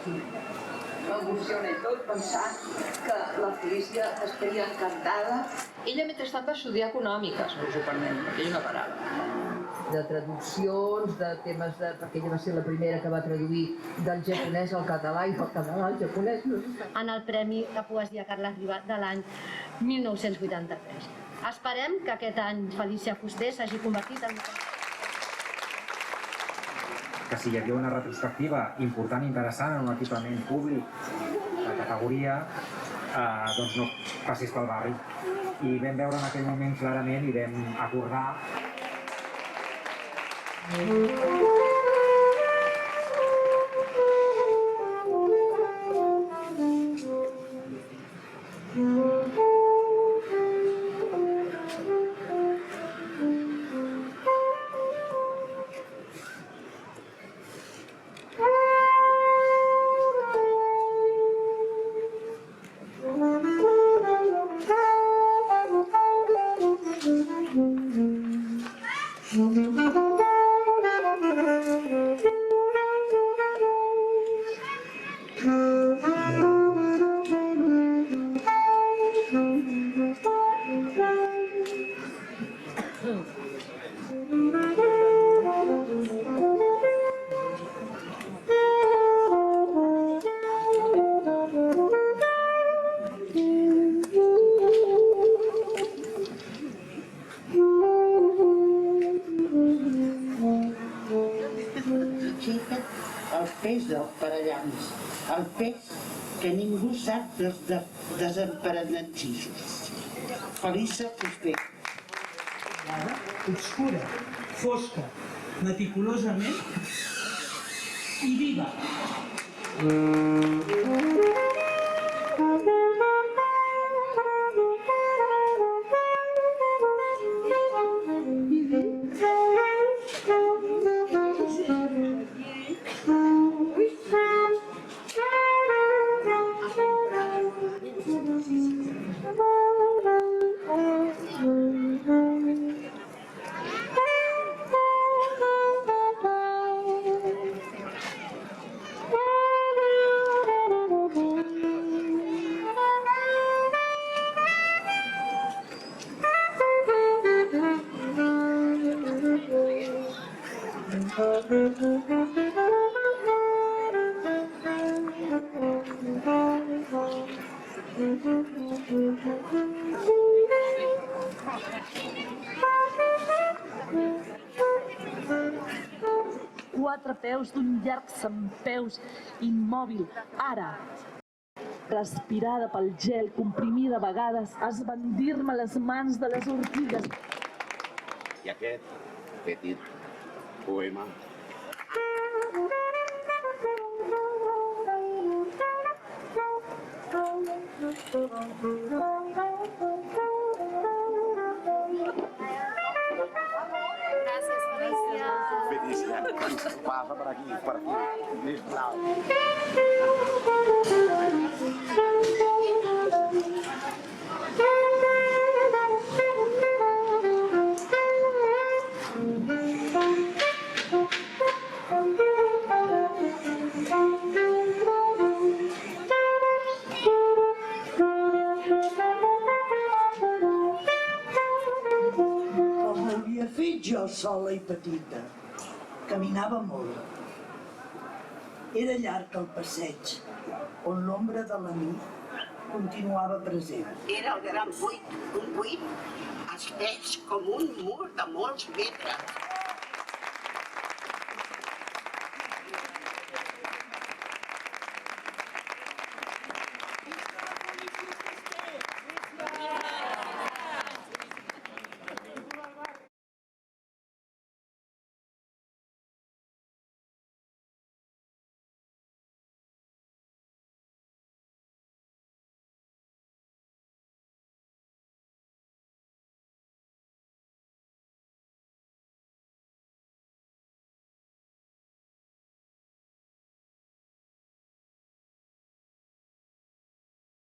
M'emociona i tot pensar que la Felícia estaria encantada. Ella mentrestant va estudiar econòmiques, no us ho permet, perquè ella no parava. De traduccions, de temes de... perquè ella va ser la primera que va traduir del japonès al català i del català al japonès. En el Premi de Poesia Carles Riba de l'any 1983. Esperem que aquest any Felícia Fuster s'hagi convertit en... Que si hi havia una retrospectiva important i interessant en un equipament públic de categoria, doncs no passis pel barri. I vam veure en aquell moment clarament i vam acordar el pes dels parellams, el pes que ningú sap dels desemperenentissos. Felícia Fuster. Obscura, fosca, meticulosament i viva. Quatre peus d'un llarg centpeus immòbil, ara. Respirada pel gel, comprimida a vegades, esbandir-me les mans de les ortigues. I aquest petit poema Gràcies, Felícia. Felícia, passa per aquí, sisplau. Com ho havia fet jo sola i petita. Caminava molt. Era llarg el passeig, on l'ombra de la nit continuava present. Era el gran buit, un buit espès com un mur de molts metres.